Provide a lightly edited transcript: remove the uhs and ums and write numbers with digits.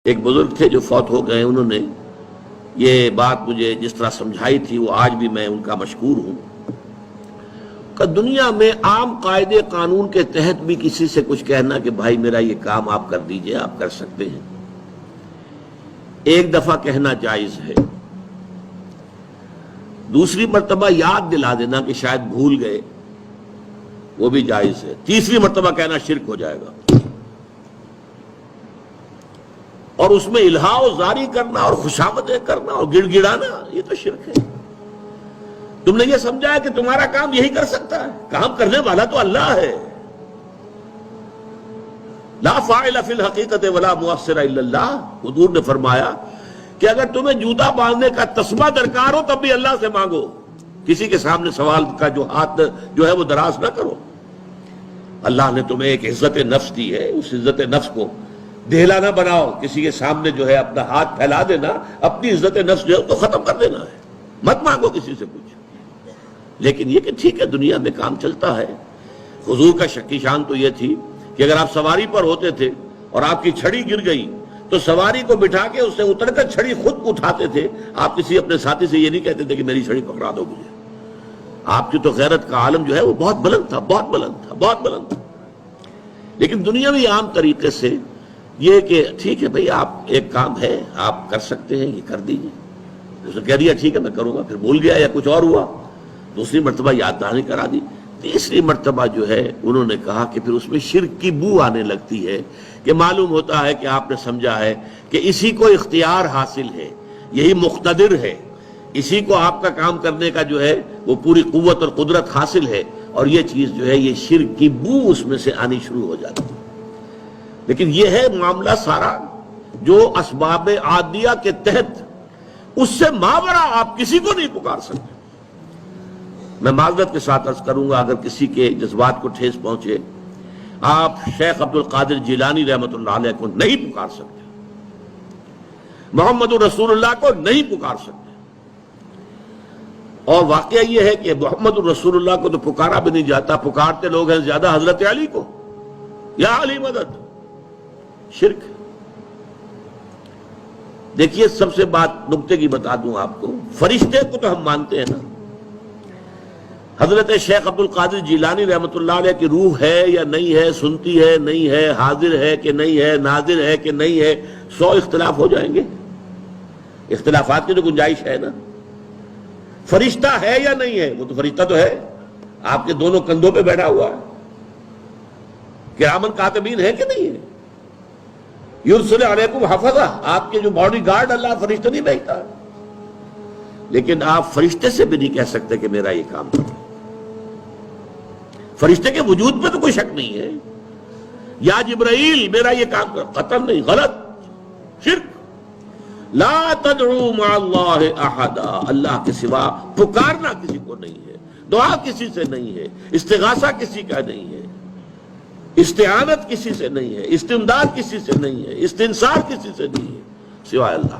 ایک بزرگ تھے جو فوت ہو گئے، انہوں نے یہ بات مجھے جس طرح سمجھائی تھی وہ آج بھی میں ان کا مشکور ہوں کہ دنیا میں عام قاعدے قانون کے تحت بھی کسی سے کچھ کہنا کہ بھائی میرا یہ کام آپ کر دیجئے، آپ کر سکتے ہیں، ایک دفعہ کہنا جائز ہے، دوسری مرتبہ یاد دلا دینا کہ شاید بھول گئے وہ بھی جائز ہے، تیسری مرتبہ کہنا شرک ہو جائے گا، اور اس میں الہا و زاری کرنا اور خوشامدیں کرنا اور گڑ گڑانا یہ تو شرک ہے۔ تم نے یہ سمجھا ہے کہ تمہارا کام یہی کر سکتا ہے، کام کرنے والا تو اللہ ہے۔ لا فاعل فی الحقیقت ولا مؤثر الا اللہ، حضور نے فرمایا کہ اگر تمہیں جوتا باندھنے کا تسمہ درکار ہو تب بھی اللہ سے مانگو، کسی کے سامنے سوال کا جو ہاتھ جو ہے وہ دراز نہ کرو۔ اللہ نے تمہیں ایک عزت نفس دی ہے، اس عزت نفس کو دہلا نہ بناؤ، کسی کے سامنے جو ہے اپنا ہاتھ پھیلا دینا، اپنی عزت نفس جو ہے تو ختم کر دینا ہے، مت مانگو کسی سے کچھ۔ لیکن یہ کہ ٹھیک ہے دنیا میں کام چلتا ہے۔ حضور کا شکی شان تو یہ تھی کہ اگر آپ سواری پر ہوتے تھے اور آپ کی چھڑی گر گئی تو سواری کو بٹھا کے اس سے اتر کر چھڑی خود اٹھاتے تھے، آپ کسی اپنے ساتھی سے یہ نہیں کہتے تھے کہ میری چھڑی پکڑا دو مجھے۔ آپ کی تو غیرت کا عالم جو ہے وہ بہت بلند تھا، بہت بلند تھا، بہت بلند تھا۔ لیکن دنیاوی عام طریقے سے یہ کہ ٹھیک ہے بھئی آپ ایک کام ہے آپ کر سکتے ہیں، یہ کر دیجئے، اس نے کہہ دیا ٹھیک ہے میں کروں گا، پھر بھول گیا یا کچھ اور ہوا، دوسری مرتبہ یاد دہانی کرا دی، تیسری مرتبہ جو ہے انہوں نے کہا کہ پھر اس میں شرک کی بو آنے لگتی ہے کہ معلوم ہوتا ہے کہ آپ نے سمجھا ہے کہ اسی کو اختیار حاصل ہے، یہی مقتدر ہے، اسی کو آپ کا کام کرنے کا جو ہے وہ پوری قوت اور قدرت حاصل ہے، اور یہ چیز جو ہے یہ شرک کی بو اس میں سے آنی شروع ہو جاتی ہے۔ لیکن یہ ہے معاملہ سارا جو اسباب عادیہ کے تحت، اس سے ماورا آپ کسی کو نہیں پکار سکتے۔ میں معذرت کے ساتھ عرض کروں گا اگر کسی کے جذبات کو ٹھیس پہنچے، آپ شیخ عبد القادر جیلانی رحمۃ اللہ علیہ کو نہیں پکار سکتے، محمد رسول اللہ کو نہیں پکار سکتے، اور واقعہ یہ ہے کہ محمد رسول اللہ کو تو پکارا بھی نہیں جاتا، پکارتے لوگ ہیں زیادہ حضرت علی کو، یا علی مدد، شرک۔ دیکھیے سب سے بات نکتے کی بتا دوں آپ کو، فرشتے کو تو ہم مانتے ہیں نا، حضرت شیخ عبد القادر جیلانی رحمۃ اللہ علیہ کی روح ہے یا نہیں ہے، سنتی ہے نہیں ہے، حاضر ہے کہ نہیں ہے، ناظر ہے کہ نہیں ہے، 100 اختلاف ہو جائیں گے، اختلافات کی تو گنجائش ہے نا۔ فرشتہ ہے یا نہیں ہے، وہ تو فرشتہ تو ہے، آپ کے دونوں کندھوں پہ بیٹھا ہوا ہے، کرامن کاتبین ہے کہ نہیں ہے، یرسل علیکم حفظہ، آپ کے جو باڈی گارڈ اللہ فرشتہ نہیں بھیجتا، لیکن آپ فرشتے سے بھی نہیں کہہ سکتے کہ میرا یہ کام کرو۔ فرشتے کے وجود پہ تو کوئی شک نہیں ہے، یا جبرائیل میرا یہ کام کرو، قطعاً نہیں، غلط، شرک۔ لا تدعو مع اللہ احدا، اللہ کے سوا پکارنا کسی کو نہیں ہے، دعا کسی سے نہیں ہے، استغاثہ کسی کا نہیں ہے، استعانت کسی سے نہیں ہے، استمداد کسی سے نہیں ہے، استنصار کسی سے نہیں ہے سوائے اللہ۔